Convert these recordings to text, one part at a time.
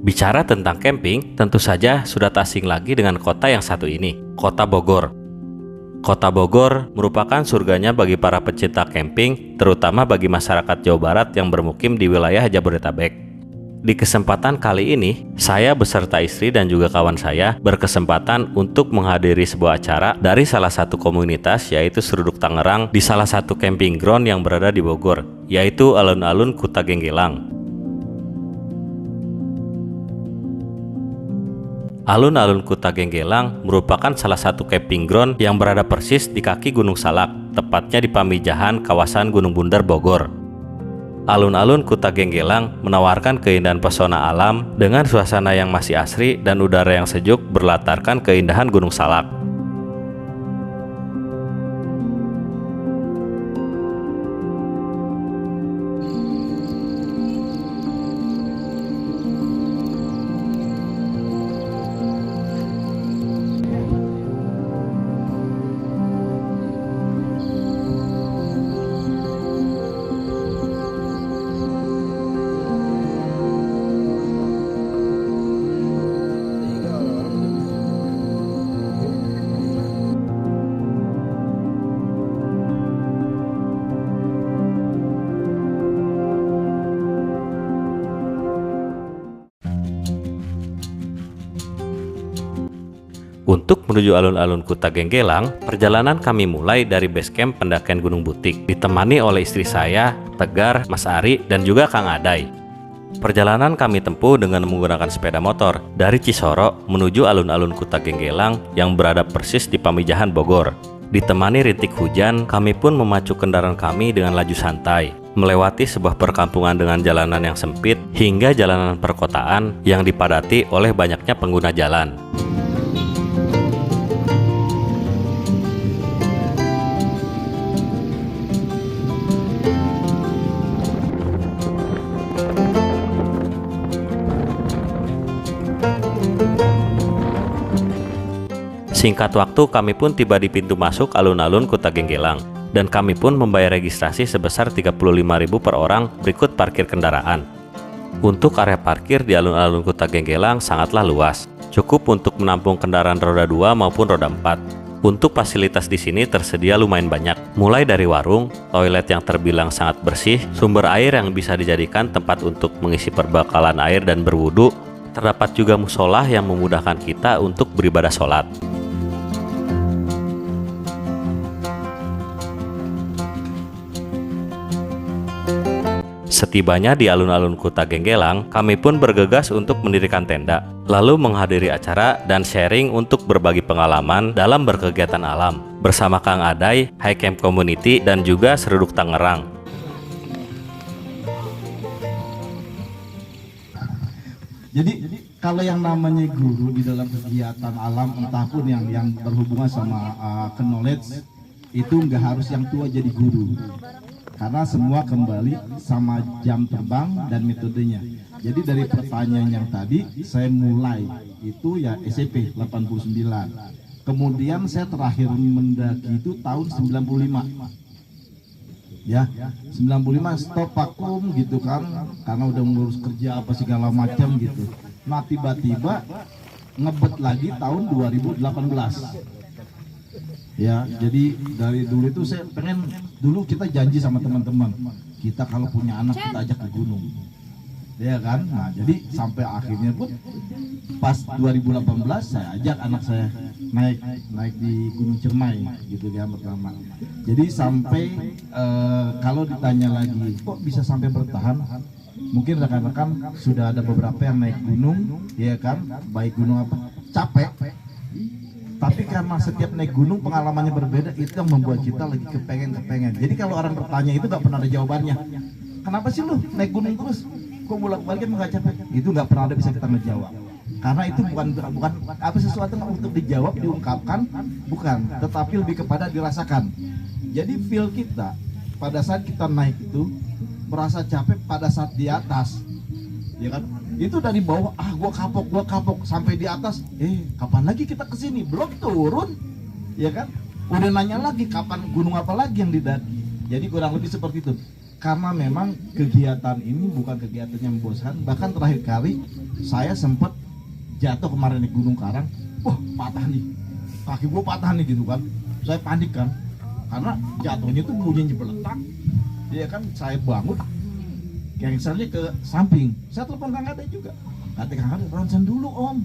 Bicara tentang camping, tentu saja sudah tak asing lagi dengan kota yang satu ini, Kota Bogor. Kota Bogor merupakan surganya bagi para pecinta camping, terutama bagi masyarakat Jawa Barat yang bermukim di wilayah Jabodetabek. Di kesempatan kali ini, saya beserta istri dan juga kawan saya berkesempatan untuk menghadiri sebuah acara dari salah satu komunitas, yaitu Seruduk Tangerang, di salah satu camping ground yang berada di Bogor, yaitu Alun-Alun Kuta Genggelang. Alun-alun Kuta Genggelang merupakan salah satu camping ground yang berada persis di kaki Gunung Salak, tepatnya di Pamijahan, kawasan Gunung Bunder, Bogor. Alun-alun Kuta Genggelang menawarkan keindahan pesona alam dengan suasana yang masih asri dan udara yang sejuk berlatarkan keindahan Gunung Salak. Untuk menuju alun-alun Kuta Genggelang, perjalanan kami mulai dari base camp pendakian Gunung Butik, ditemani oleh istri saya, Tegar, Mas Ari, dan juga Kang Adai. Perjalanan kami tempuh dengan menggunakan sepeda motor dari Cisoro menuju alun-alun Kuta Genggelang yang berada persis di Pamijahan, Bogor. Ditemani rintik hujan, kami pun memacu kendaraan kami dengan laju santai, melewati sebuah perkampungan dengan jalanan yang sempit hingga jalanan perkotaan yang dipadati oleh banyaknya pengguna jalan. Singkat waktu, kami pun tiba di pintu masuk alun-alun Kuta Genggelang, dan kami pun membayar registrasi sebesar 35.000 per orang berikut parkir kendaraan. Untuk area parkir di alun-alun Kuta Genggelang sangatlah luas, cukup untuk menampung kendaraan roda 2 maupun roda 4. Untuk fasilitas di sini tersedia lumayan banyak, mulai dari warung, toilet yang terbilang sangat bersih, sumber air yang bisa dijadikan tempat untuk mengisi perbekalan air dan berwudu, terdapat juga musola yang memudahkan kita untuk beribadah sholat. Setibanya di alun-alun Kuta Genggelang, kami pun bergegas untuk mendirikan tenda, lalu menghadiri acara dan sharing untuk berbagi pengalaman dalam berkegiatan alam bersama Kang Adai, High Camp Community, dan juga Seruduk Tangerang. Jadi kalau yang namanya guru di dalam kegiatan alam, entah pun yang berhubungan sama knowledge, itu nggak harus yang tua jadi guru. Karena semua kembali sama jam terbang dan metodenya. Jadi dari pertanyaan yang tadi, saya mulai itu ya SMP 89. Kemudian saya terakhir mendaki itu tahun 95. Ya, 95 stop vakum gitu kan, karena udah ngurus kerja apa segala macam gitu. Nah tiba-tiba ngebet lagi tahun 2018. Ya, jadi dari dulu itu saya pengen, dulu kita janji sama teman-teman, kita kalau punya anak kita ajak ke gunung, ya kan. Nah jadi sampai akhirnya pun pas 2018 saya ajak anak saya naik di Gunung Ciremai gitu ya pertama. Jadi sampai kalau ditanya lagi kok bisa sampai bertahan, mungkin rekan-rekan sudah ada beberapa yang naik gunung, ya kan, baik gunung apa, capek. Tapi karena setiap naik gunung pengalamannya berbeda, itu yang membuat kita lagi kepengen. Jadi kalau orang bertanya itu nggak pernah ada jawabannya. Kenapa sih lu naik gunung terus? Kok bolak-balik nggak capek? Itu nggak pernah ada bisa kita menjawab. Karena itu bukan apa sesuatu yang untuk dijawab, diungkapkan, bukan. Tetapi lebih kepada dirasakan. Jadi feel kita pada saat kita naik itu merasa capek pada saat di atas, ya kan? Itu dari bawah, gua kapok sampai di atas. Kapan lagi kita kesini? Belum turun, ya kan? Udah nanya lagi kapan gunung apa lagi yang didaki. Jadi kurang lebih seperti itu. karena memang kegiatan ini bukan kegiatan yang membosankan. Bahkan terakhir kali saya sempat jatuh kemarin di Gunung Karang, wah patah nih, kaki gue patah nih gitu kan. Saya panik kan, karena jatuhnya tuh bunyinya beletak. Ya kan, saya bangun, gengsernya ke samping. Saya telepon Kang Ade juga, kata Kang Ade ronsen dulu om.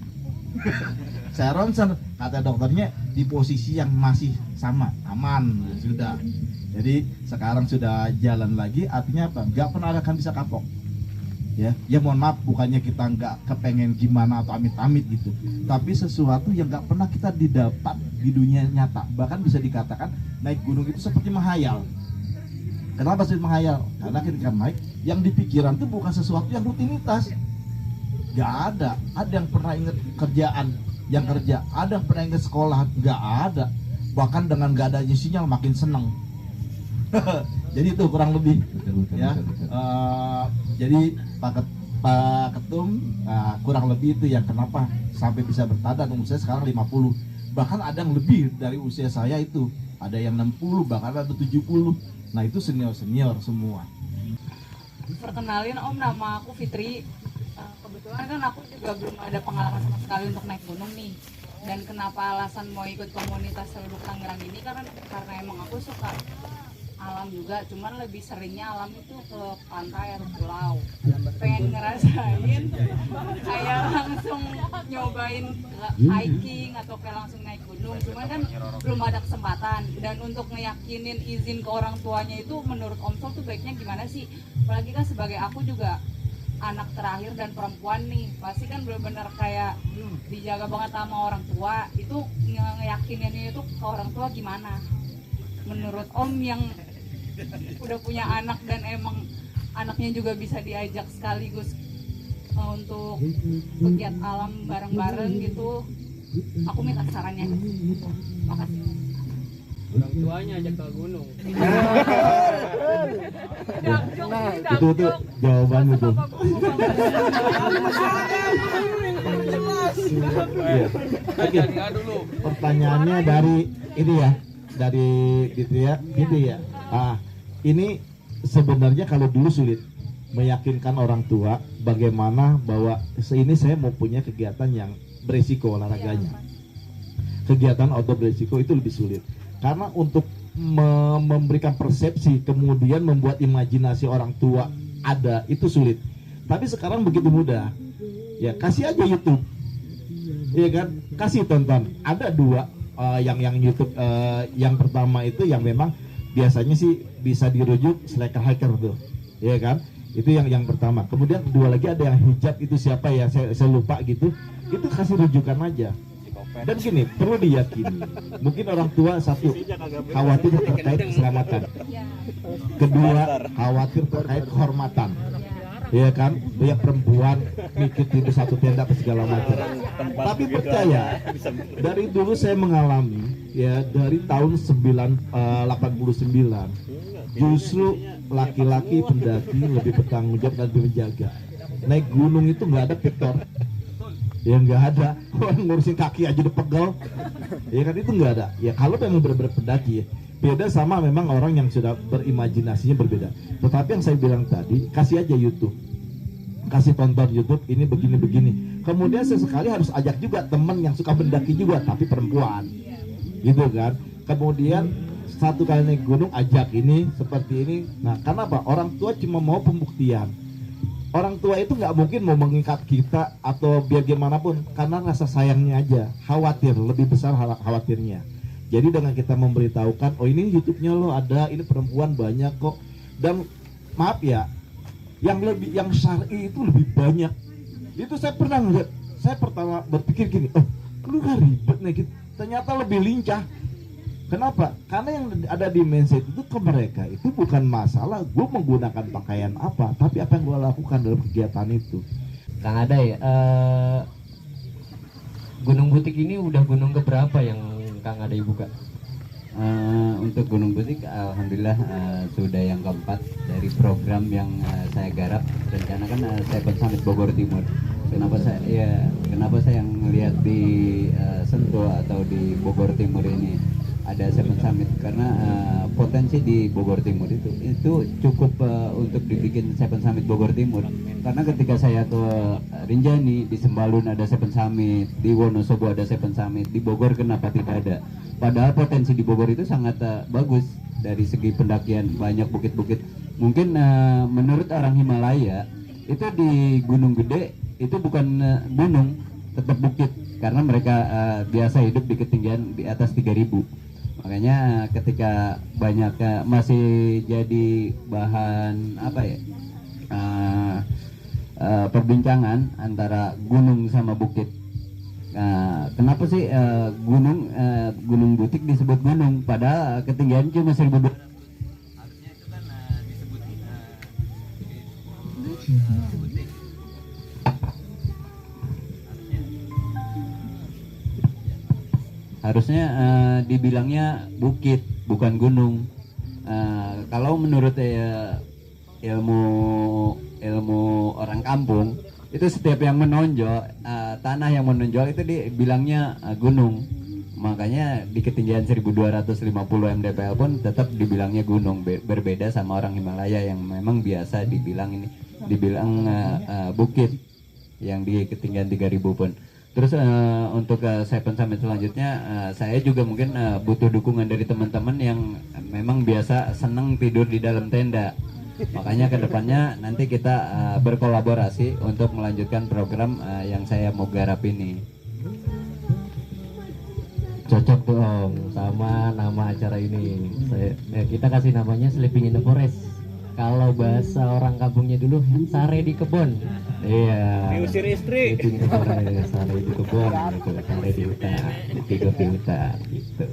Saya ronsen, kata dokternya di posisi yang masih sama, aman, sudah. Jadi sekarang sudah jalan lagi, artinya apa? Nggak pernah akan bisa kapok. Ya mohon maaf, bukannya kita nggak kepengen gimana atau amit-amit gitu, tapi sesuatu yang nggak pernah kita didapat di dunia nyata. Bahkan bisa dikatakan naik gunung itu seperti menghayal. Kenapa seperti menghayal? Karena ketika naik, yang di pikiran itu bukan sesuatu yang rutinitas. Nggak ada yang pernah ingat kerjaan yang kerja, ada yang pernah ingat sekolah, nggak ada. Bahkan dengan nggak adanya sinyal makin seneng. Jadi itu kurang lebih ya. Jadi Pak Ketum, kurang lebih itu yang kenapa sampai bisa bertahan. Umur saya sekarang 50, bahkan ada yang lebih dari usia saya itu, ada yang 60, bahkan ada 70. Nah itu senior semua. Perkenalin Om, nama aku Fitri. Kebetulan kan aku juga belum ada pengalaman sama sekali untuk naik gunung nih. Dan kenapa alasan mau ikut komunitas Seluduk Tangerang ini karena emang aku suka alam juga, cuman lebih seringnya alam itu ke pantai atau pulau. Pengen ngerasain kayak langsung nyobain hiking atau kayak langsung naik gunung, cuman kan belum ada kesempatan. Dan untuk ngeyakinin izin ke orang tuanya itu menurut Om Sol tuh baiknya gimana sih? Apalagi kan sebagai aku juga anak terakhir dan perempuan nih, pasti kan benar-benar kayak dijaga banget sama orang tua. Itu ngeyakininnya itu ke orang tua gimana? Menurut Om yang udah punya anak dan emang anaknya juga bisa diajak sekaligus untuk pegiat alam bareng-bareng gitu, aku minta sarannya. Makasih. Orang tuanya ajak ke gunung. Itu jawaban itu. Pertanyaannya dari ini ya, dari gitu ya. Ini sebenarnya kalau dulu sulit meyakinkan orang tua bagaimana bahwa ini saya mau punya kegiatan yang beresiko olahraganya. Kegiatan outdoor beresiko itu lebih sulit. Karena untuk memberikan persepsi kemudian membuat imajinasi orang tua ada itu sulit. Tapi sekarang begitu mudah. Ya kasih aja YouTube. Iya kan? Kasih tonton. Ada dua yang YouTube, yang pertama itu yang memang biasanya sih bisa dirujuk slacker hiker tuh, ya kan? Itu yang pertama. Kemudian kedua lagi ada yang hijab, itu siapa ya? Saya lupa gitu. Itu kasih rujukan aja. Dan gini, perlu diyakini. Mungkin orang tua satu khawatir terkait keselamatan. Kedua khawatir terkait kehormatan. Ya kan, banyak perempuan mikir tidur satu tenda apa segala macam. Tapi percaya, dari dulu saya mengalami ya dari tahun 89 justru laki-laki pendaki lebih bertanggung jawab dan lebih menjaga. Naik gunung itu nggak ada Victor, ya nggak ada orang ngurusin kaki aja udah pegel, ya kan itu nggak ada. Ya kalau memang benar-benar pendaki ya. Beda sama memang orang yang sudah berimajinasinya berbeda. Tetapi yang saya bilang tadi, kasih aja YouTube, kasih tonton YouTube ini begini-begini. Kemudian sesekali harus ajak juga teman yang suka mendaki juga, tapi perempuan, gitu kan. Kemudian satu kali naik gunung ajak ini seperti ini. Nah, karena apa? Orang tua cuma mau pembuktian. Orang tua itu nggak mungkin mau mengikat kita atau biar gimana pun, karena rasa sayangnya aja. Khawatir, lebih besar khawatirnya. Jadi dengan kita memberitahukan, oh ini YouTube-nya lo ada, ini perempuan banyak kok. Dan maaf ya, yang syar'i itu lebih banyak. Itu saya pernah ngeliat, saya pertama berpikir gini, oh lu gak ribet nih gitu. Ternyata lebih lincah. Kenapa? Karena yang ada di mindset itu ke mereka itu bukan masalah gue menggunakan pakaian apa, tapi apa yang gue lakukan dalam kegiatan itu. Kang Adai, Gunung Butik ini udah gunung keberapa yang Kang Adai buka? Untuk Gunung Butik, alhamdulillah sudah yang keempat dari program yang saya garap. Rencana kan Seven Summit Bogor Timur. Kenapa saya yang melihat di Sentul atau di Bogor Timur ini ada Seven Summit karena potensi di Bogor Timur itu cukup untuk dibikin Seven Summit Bogor Timur, karena ketika saya ke Rinjani, di Sembalun ada Seven Summit, di Wonosobo ada Seven Summit, di Bogor kenapa tidak ada, padahal potensi di Bogor itu sangat bagus dari segi pendakian, banyak bukit-bukit. Mungkin menurut orang Himalaya itu di Gunung Gede itu bukan gunung, tetap bukit, karena mereka biasa hidup di ketinggian di atas 3000. Makanya ketika banyak masih jadi bahan apa ya, perbincangan antara gunung sama bukit. Kenapa sih gunung Butik disebut gunung padahal ketinggian cuma 1200? Harusnya itu kan disebut Butik. Harusnya dibilangnya bukit, bukan gunung. Kalau menurut ilmu orang kampung, itu setiap yang menonjol, tanah yang menonjol itu dibilangnya gunung. Makanya di ketinggian 1250 mdpl pun tetap dibilangnya gunung, berbeda sama orang Himalaya yang memang biasa dibilang bukit yang di ketinggian 3000 pun. Terus untuk Seven Summit selanjutnya, saya juga mungkin butuh dukungan dari teman-teman yang memang biasa senang tidur di dalam tenda. Makanya kedepannya nanti kita berkolaborasi untuk melanjutkan program yang saya mau garap ini. Cocok tuh Om sama nama acara ini. Kita kasih namanya Sleeping in the Forest. Kalau bahasa orang kampungnya dulu, sare di kebun. Iya. Diusir istri. Sleeping in the forest, sare di kebun, gitu. Sare di hutan, tidur di hutan, gitu.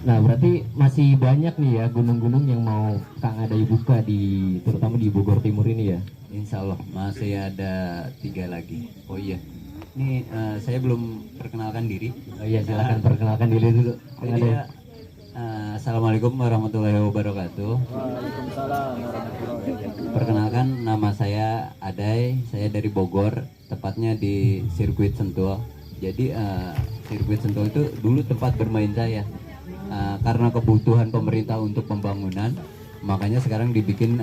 Nah, berarti masih banyak nih ya gunung-gunung yang mau Kang Adai buka terutama di Bogor Timur ini ya. Insya Allah masih ada 3 lagi. Oh iya, ini saya belum perkenalkan diri. Oh iya, silakan perkenalkan diri dulu. Kang Jadi Adai. ya, Assalamualaikum warahmatullahi wabarakatuh. Perkenalkan, nama saya Adai, saya dari Bogor, tepatnya di Sirkuit Sentul. Jadi Sirkuit Sentul itu dulu tempat bermain saya. Karena kebutuhan pemerintah untuk pembangunan, makanya sekarang dibikin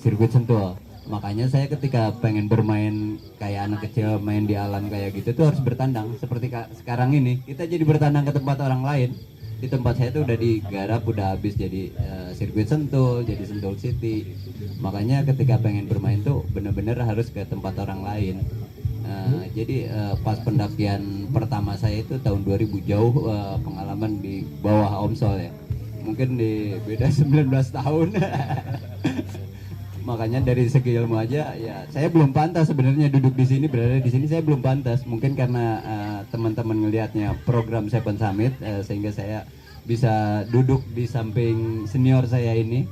Sirkuit Sentul. Makanya saya ketika pengen bermain kayak anak kecil main di alam kayak gitu tuh harus bertandang. Seperti sekarang ini kita jadi bertandang ke tempat orang lain. Di tempat saya tuh udah digarap, udah habis jadi Sirkuit Sentul, jadi Sentul City. Makanya ketika pengen bermain tuh bener-bener harus ke tempat orang lain. Jadi pas pendakian pertama saya itu tahun 2000, jauh pengalaman di bawah Omsol ya. Mungkin di beda 19 tahun. Makanya dari segi ilmu aja ya saya belum pantas sebenarnya duduk di sini, berada di sini saya belum pantas. Mungkin karena teman-teman ngelihatnya program Seven Summit sehingga saya bisa duduk di samping senior saya ini.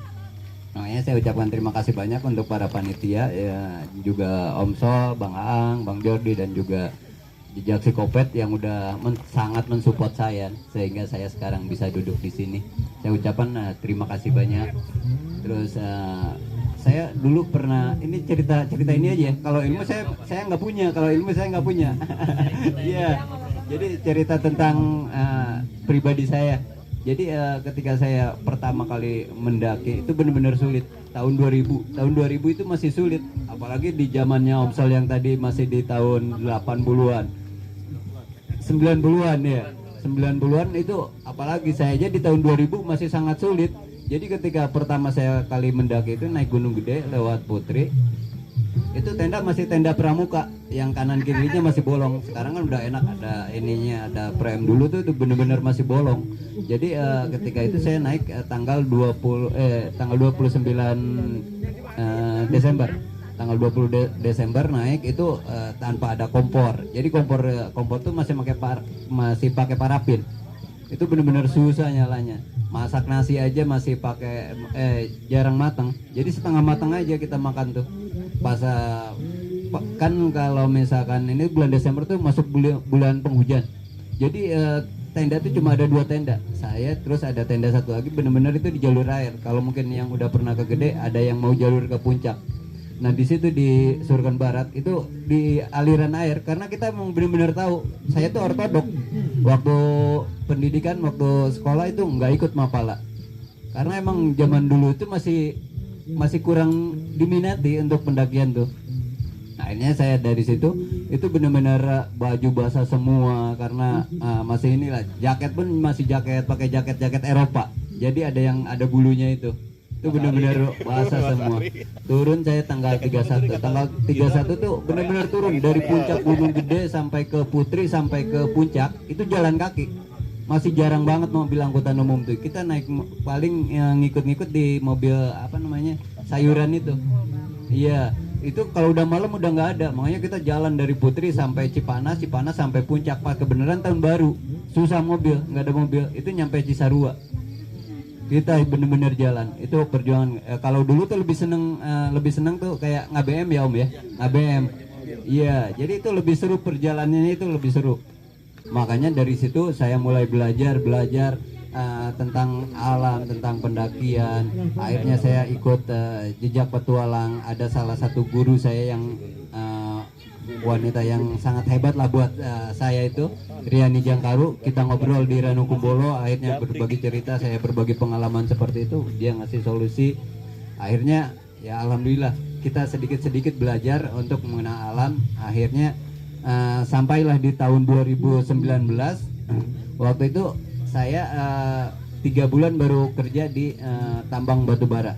Makanya saya ucapkan terima kasih banyak untuk para panitia ya, juga Om Sol, Bang Aang, Bang Jordi dan juga Jejak Psikopet yang udah sangat mensupport saya sehingga saya sekarang bisa duduk di sini. Saya ucapkan terima kasih banyak. Terus saya dulu pernah, ini cerita ini aja ya. Kalau ilmu saya nggak punya, Iya. Jadi cerita tentang pribadi saya. Jadi ketika saya pertama kali mendaki itu benar-benar sulit. Tahun 2000 itu masih sulit, apalagi di zamannya Omsel yang tadi masih di tahun 80-an. 90-an ya. 90-an itu apalagi saya aja di tahun 2000 masih sangat sulit. Jadi ketika pertama saya kali mendaki itu naik Gunung Gede lewat Putri. Itu tenda masih tenda pramuka, yang kanan kirinya masih bolong. Sekarang kan udah enak, ada ininya, ada frame. Dulu tuh itu bener-bener masih bolong. Jadi ketika itu saya naik tanggal 29 Desember. Tanggal 20 Desember naik itu tanpa ada kompor. Jadi kompor tuh masih pakai parafin. Itu bener-bener susah nyalanya. Masak nasi aja masih pakai jarang matang. Jadi setengah matang aja kita makan tuh. Pas kan kalau misalkan ini bulan Desember tuh masuk bulan penghujan. Jadi tenda tuh cuma ada 2 tenda. Saya terus ada tenda satu lagi bener-bener itu di jalur air. Kalau mungkin yang udah pernah ke Gede ada yang mau jalur ke puncak. Nah di situ di Surgan Barat itu di aliran air, karena kita memang benar-benar tahu saya tuh ortodok. Waktu pendidikan, waktu sekolah itu nggak ikut Mapala, karena emang zaman dulu itu masih kurang diminati untuk pendakian tuh. Akhirnya saya dari situ itu benar-benar baju basah semua, karena masih inilah, jaket pun masih pakai jaket Eropa. Jadi ada bulunya itu benar-benar basah semua. Turun saya tanggal 31 tuh benar-benar turun dari puncak Gunung Gede sampai ke Putri, sampai ke puncak itu jalan kaki. Masih jarang banget mobil angkutan umum tuh. Kita naik paling ngikut-ngikut di mobil sayuran itu. Iya, itu kalau udah malam udah nggak ada. Makanya kita jalan dari Putri sampai Cipanas sampai puncak. Pas kebenaran tahun baru, susah mobil, nggak ada mobil. Itu nyampe Cisarua. Kita bener-bener jalan. Itu perjuangan. Kalau dulu tuh lebih seneng tuh kayak nge-BM ya Om ya, nge-BM. Iya, jadi itu lebih seru, perjalanannya itu lebih seru. Makanya dari situ saya mulai belajar tentang alam, tentang pendakian. Akhirnya saya ikut jejak petualang. Ada salah satu guru saya yang wanita yang sangat hebat lah buat saya itu, Riani Jangkaru. Kita ngobrol di Ranu Kumbolo, akhirnya berbagi cerita, saya berbagi pengalaman seperti itu, dia ngasih solusi. Akhirnya ya alhamdulillah kita sedikit-sedikit belajar untuk mengenal alam. Akhirnya sampailah di tahun 2019. Waktu itu saya 3 bulan baru kerja di tambang batubara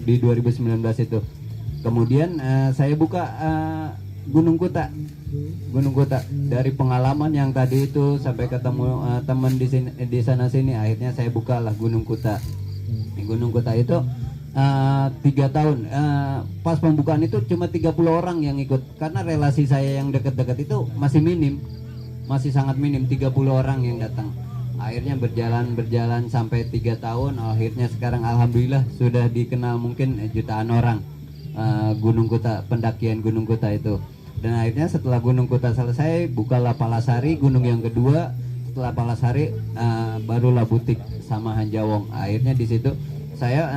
di 2019 itu. Kemudian saya buka Gunung Kuta. Dari pengalaman yang tadi itu sampai ketemu teman di sana sini, akhirnya saya bukalah Gunung Kuta. Di Gunung Kuta itu 3 tahun. Pas pembukaan itu cuma 30 orang yang ikut, karena relasi saya yang dekat-dekat itu masih minim, masih sangat minim, 30 orang yang datang. Akhirnya berjalan sampai 3 tahun. Akhirnya sekarang alhamdulillah sudah dikenal mungkin jutaan orang. Gunung Kuta, pendakian Gunung Kuta itu. Dan akhirnya setelah Gunung Kuta selesai, bukalah Palasari, gunung yang kedua. Setelah Palasari barulah Butik sama Hanjawong. Akhirnya di situ saya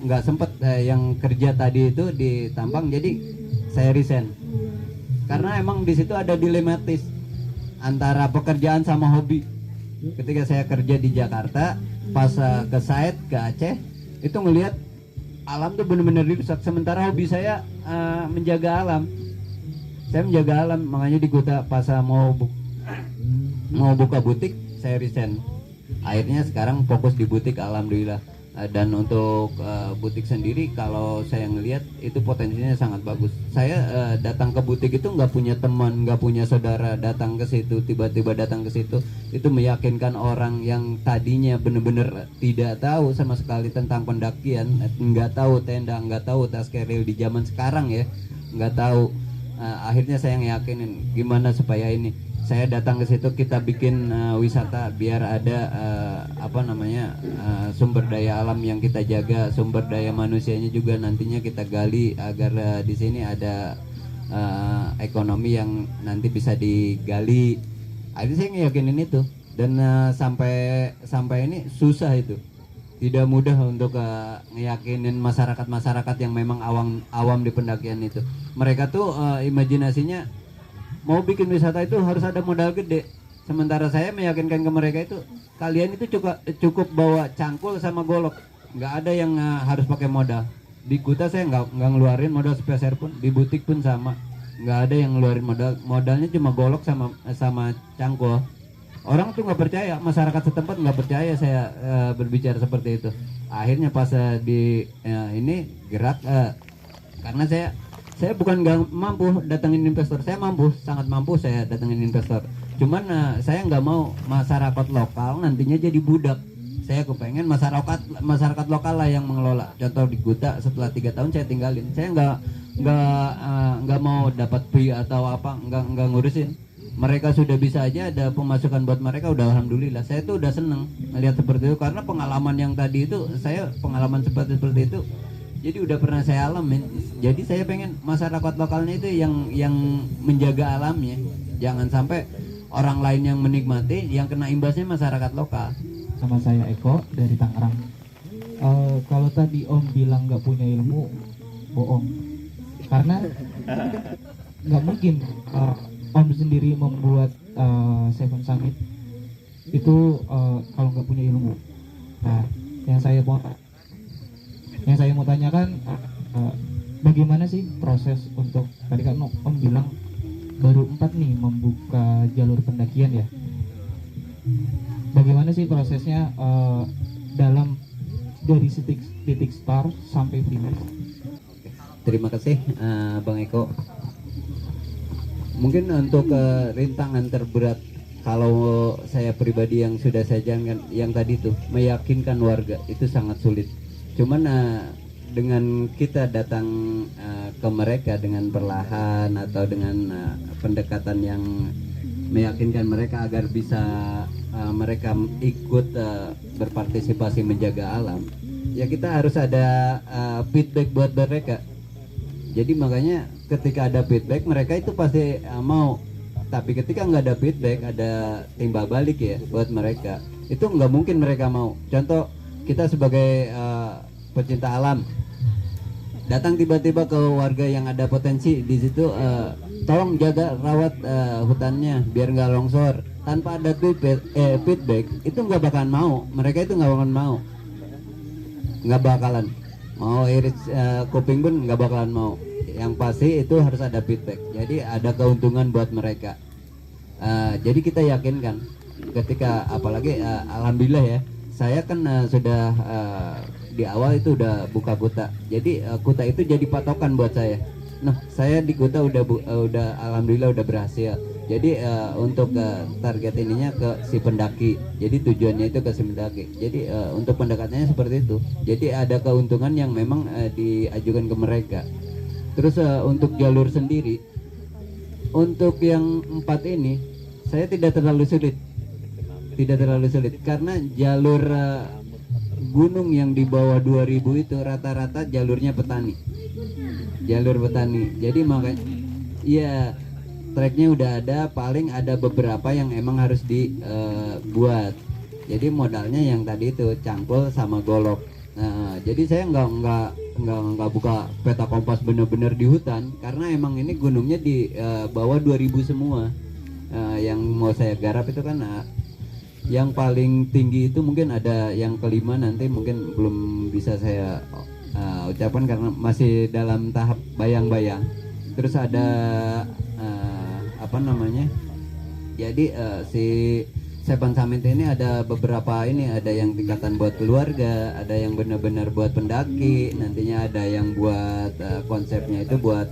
nggak sempet yang kerja tadi itu di tambang, jadi saya resign. Karena emang di situ ada dilematis antara pekerjaan sama hobi. Ketika saya kerja di Jakarta, pas ke site ke Aceh, itu ngelihat alam tuh benar-benar dirusak. Sementara hobi saya menjaga alam. Saya menjaga alam, makanya di Kuta pas mau buka butik, saya resign. Akhirnya sekarang fokus di butik, alhamdulillah. Dan untuk butik sendiri, kalau saya ngelihat itu potensinya sangat bagus. Saya datang ke butik itu nggak punya teman, nggak punya saudara, datang ke situ, tiba-tiba datang ke situ, itu meyakinkan orang yang tadinya benar-benar tidak tahu sama sekali tentang pendakian, nggak tahu tenda, nggak tahu tas keril di zaman sekarang ya, nggak tahu. Akhirnya saya ngeyakinin gimana supaya ini. Saya datang ke situ, kita bikin wisata biar ada sumber daya alam yang kita jaga, sumber daya manusianya juga nantinya kita gali agar di sini ada ekonomi yang nanti bisa digali. Akhirnya saya ngeyakinin itu, dan sampai ini susah itu, tidak mudah untuk ngeyakinin masyarakat yang memang awam di pendakian itu. Mereka tuh imajinasinya mau bikin wisata itu harus ada modal gede. Sementara saya meyakinkan ke mereka itu, kalian itu cukup bawa cangkul sama golok, nggak ada yang harus pakai modal. Di Kuta saya nggak ngeluarin modal sepeser pun, di butik pun sama, nggak ada yang ngeluarin modalnya cuma golok sama cangkul. Orang tuh nggak percaya, masyarakat setempat nggak percaya saya berbicara seperti itu. Akhirnya pas ini gerak, karena saya bukan nggak mampu datangin investor, saya mampu, sangat mampu saya datangin investor. Cuman saya nggak mau masyarakat lokal nantinya jadi budak. Saya kepengen masyarakat lokal lah yang mengelola. Contoh di Kuta, setelah 3 tahun saya tinggalin. Saya nggak mau dapat fee atau apa, nggak ngurusin. Mereka sudah bisa aja ada pemasukan buat mereka, udah alhamdulillah. Saya tuh udah seneng melihat seperti itu, karena pengalaman yang tadi itu, saya pengalaman seperti itu. Jadi udah pernah saya alamin. Jadi saya pengen masyarakat lokalnya itu yang menjaga alamnya. Jangan sampai orang lain yang menikmati, yang kena imbasnya masyarakat lokal. Sama saya Eko dari Tangerang. Kalau tadi Om bilang nggak punya ilmu, bohong, karena nggak mungkin Om sendiri membuat Seven Summit itu kalau nggak punya ilmu. Nah, yang saya mau tanyakan, bagaimana sih proses untuk, tadi kan Om bilang baru 4 nih membuka jalur pendakian ya. Bagaimana sih prosesnya dalam dari titik start sampai finish? Terima kasih Bang Eko. Mungkin untuk rintangan terberat kalau saya pribadi yang sudah saya jalankan yang tadi tuh meyakinkan warga itu sangat sulit. Cuman dengan kita datang ke mereka dengan perlahan atau dengan pendekatan yang meyakinkan mereka agar bisa mereka ikut berpartisipasi menjaga alam, ya kita harus ada feedback buat mereka. Jadi makanya ketika ada feedback mereka itu pasti mau. Tapi ketika nggak ada feedback, ada timbal balik ya buat mereka, itu nggak mungkin mereka mau. Contoh, kita sebagai pecinta alam datang tiba-tiba ke warga yang ada potensi di situ, tolong jaga rawat hutannya biar nggak longsor. Tanpa ada feedback itu nggak bakalan mau. Mereka itu nggak bakalan mau iris kuping pun nggak bakalan mau. Yang pasti itu harus ada feedback. Jadi ada keuntungan buat mereka. Jadi kita yakinkan ketika apalagi alhamdulillah ya, saya kan sudah di awal itu udah buka Kuta. Jadi Kuta itu jadi patokan buat saya. Nah, saya di Kuta udah alhamdulillah udah berhasil. Jadi untuk target ininya ke si pendaki. Jadi tujuannya itu ke si pendaki. Jadi untuk pendekatannya seperti itu. Jadi ada keuntungan yang memang diajukan ke mereka. Terus untuk jalur sendiri, untuk yang 4 ini saya tidak terlalu sulit karena jalur gunung yang di bawah 2000 itu rata-rata jalur petani. Jadi makanya ya treknya udah ada, paling ada beberapa yang emang harus dibuat. Jadi modalnya yang tadi itu cangkul sama golok. Nah, jadi saya nggak buka peta kompas bener-bener di hutan karena emang ini gunungnya di bawah 2000 semua. Yang mau saya garap itu kan yang paling tinggi itu mungkin ada yang kelima, nanti mungkin belum bisa saya ucapkan karena masih dalam tahap bayang-bayang. Terus ada apa namanya? Jadi si Seven Summit ini ada beberapa ini, ada yang tingkatan buat keluarga, ada yang benar-benar buat pendaki, nantinya ada yang buat konsepnya itu buat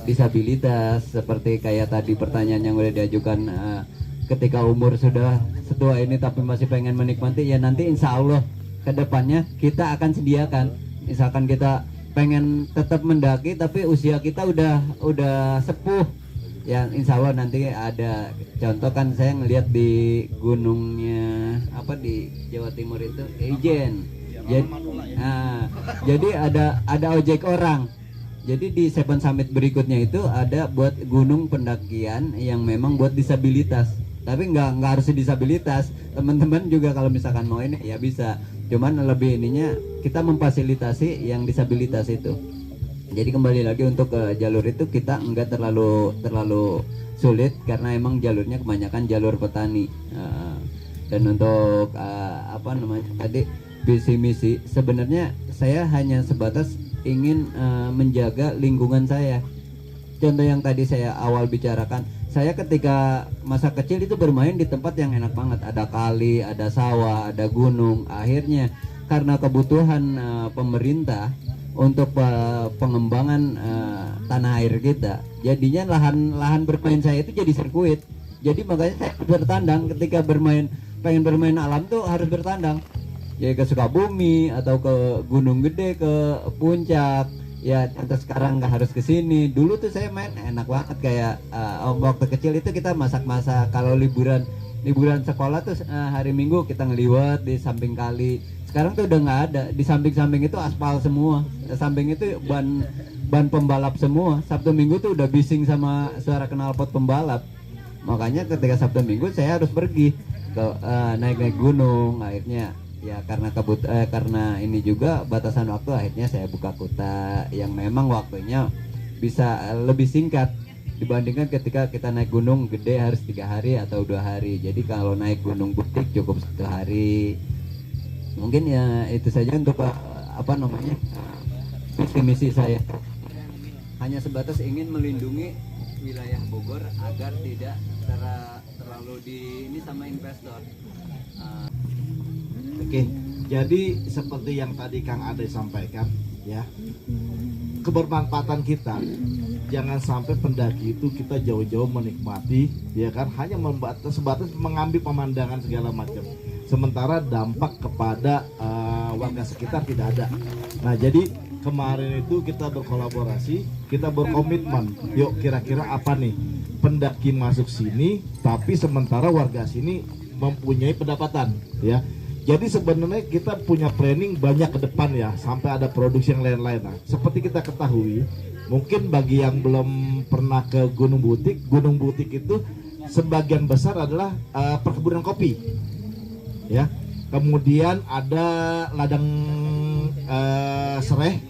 disabilitas, seperti kayak tadi pertanyaan yang udah diajukan, ketika umur sudah setua ini tapi masih pengen menikmati, ya nanti insya Allah kedepannya kita akan sediakan. Misalkan kita pengen tetap mendaki tapi usia kita udah sepuh, ya insya Allah nanti ada. Contoh kan saya ngelihat di gunungnya apa di Jawa Timur itu Ijen, jadi ada ojek orang. Jadi di Seven Summit berikutnya itu ada buat gunung pendakian yang memang buat disabilitas, tapi nggak harus disabilitas, teman-teman juga kalau misalkan mau ini ya bisa, cuman lebih ininya kita memfasilitasi yang disabilitas itu. Jadi kembali lagi untuk jalur itu kita enggak terlalu sulit karena emang jalurnya kebanyakan jalur petani. Dan untuk apa namanya tadi visi misi, sebenarnya saya hanya sebatas ingin menjaga lingkungan saya. Contoh yang tadi saya awal bicarakan, saya ketika masa kecil itu bermain di tempat yang enak banget, ada kali, ada sawah, ada gunung. Akhirnya karena kebutuhan pemerintah untuk pengembangan tanah air kita, jadinya lahan bermain saya itu jadi sirkuit. Jadi makanya saya bertandang ketika pengen bermain alam tuh harus bertandang, ya ke Sukabumi atau ke Gunung Gede, ke Puncak. Ya contoh sekarang nggak harus ke sini. Dulu tuh saya main enak banget kayak waktu kecil itu kita masak-masak. Kalau liburan sekolah tuh hari Minggu kita ngeliwat di samping kali. Sekarang tuh udah nggak ada, di samping-samping itu aspal semua, samping itu ban pembalap semua. Sabtu Minggu tuh udah bising sama suara knalpot pembalap. Makanya ketika Sabtu Minggu saya harus pergi ke naik gunung. Akhirnya Ya karena ini juga batasan waktu, akhirnya saya buka kuta yang memang waktunya bisa lebih singkat dibandingkan ketika kita naik gunung gede harus 3 hari atau 2 hari. Jadi kalau naik gunung butik cukup 1 hari. Mungkin ya itu saja untuk visi misi saya. Hanya sebatas ingin melindungi wilayah Bogor agar tidak terlalu ini sama investor. Oke, jadi seperti yang tadi Kang Ade sampaikan, ya, kebermanfaatan kita, jangan sampai pendaki itu kita jauh-jauh menikmati, ya kan, hanya sebatas mengambil pemandangan segala macam, sementara dampak kepada warga sekitar tidak ada. Nah, jadi kemarin itu kita berkolaborasi, kita berkomitmen, yuk kira-kira apa nih pendaki masuk sini, tapi sementara warga sini mempunyai pendapatan, ya. Jadi sebenarnya kita punya planning banyak ke depan ya, sampai ada produksi yang lain-lain. Nah, seperti kita ketahui, mungkin bagi yang belum pernah ke Gunung Butik itu sebagian besar adalah perkebunan kopi, ya. Kemudian ada ladang serai,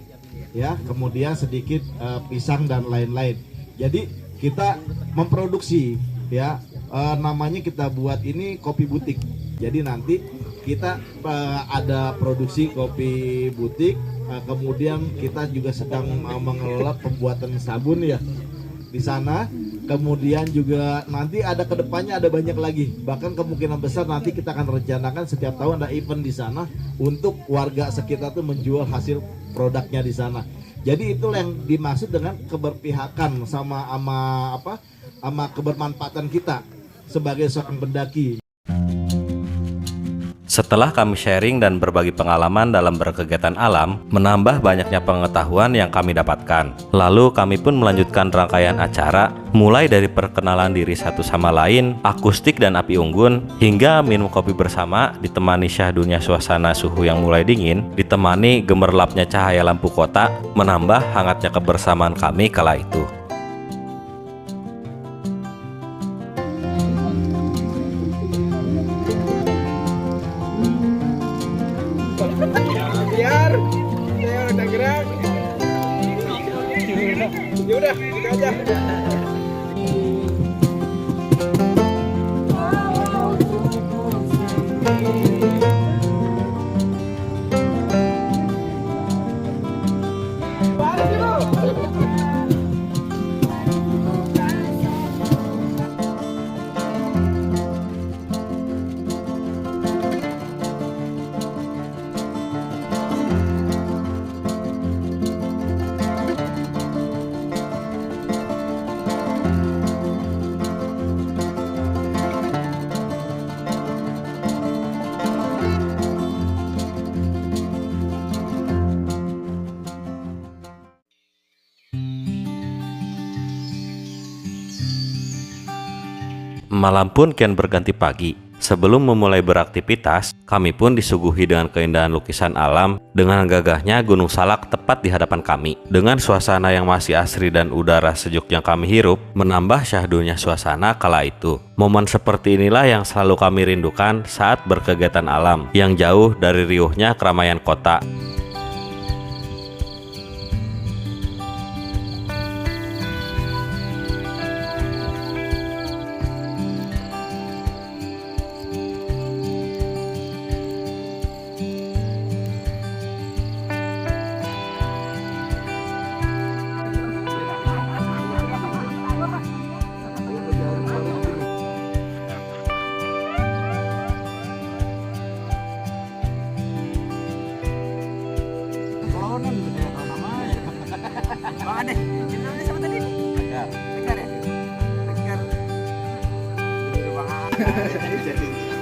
ya. Kemudian sedikit pisang dan lain-lain. Jadi kita memproduksi, ya. Namanya kita buat ini kopi butik. Jadi nanti kita ada produksi kopi butik, kemudian kita juga sedang mengelola pembuatan sabun ya di sana. Kemudian juga nanti ada kedepannya ada banyak lagi, bahkan kemungkinan besar nanti kita akan rencanakan setiap tahun ada event di sana untuk warga sekitar tuh menjual hasil produknya di sana. Jadi itulah yang dimaksud dengan keberpihakan sama kebermanfaatan kita sebagai seorang pendaki. Setelah kami sharing dan berbagi pengalaman dalam berkegiatan alam, menambah banyaknya pengetahuan yang kami dapatkan. Lalu kami pun melanjutkan rangkaian acara, mulai dari perkenalan diri satu sama lain, akustik dan api unggun, hingga minum kopi bersama, ditemani syahdunya suasana suhu yang mulai dingin, ditemani gemerlapnya cahaya lampu kota, menambah hangatnya kebersamaan kami kala itu. Biar saya udah gerak. Ya udah, gitu aja. Malam pun kian berganti pagi. Sebelum memulai beraktivitas, kami pun disuguhi dengan keindahan lukisan alam dengan gagahnya Gunung Salak tepat di hadapan kami. Dengan suasana yang masih asri dan udara sejuk yang kami hirup, menambah syahdunya suasana kala itu. Momen seperti inilah yang selalu kami rindukan saat berkegiatan alam, yang jauh dari riuhnya keramaian kota.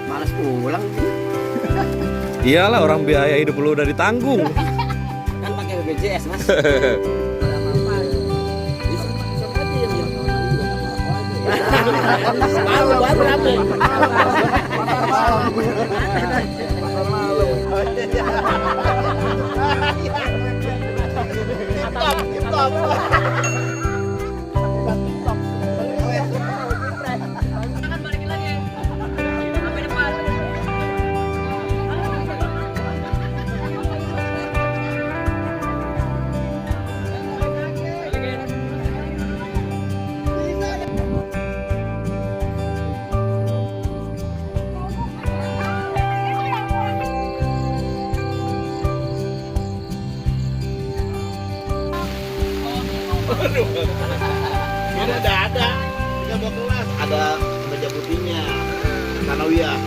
Malas pulang. Iyalah, orang biaya hidup lu udah ditanggung. Kan pakai BPJS, Mas. Baru rame. Ini ada 13 ada meja putihnya Kanawiyah.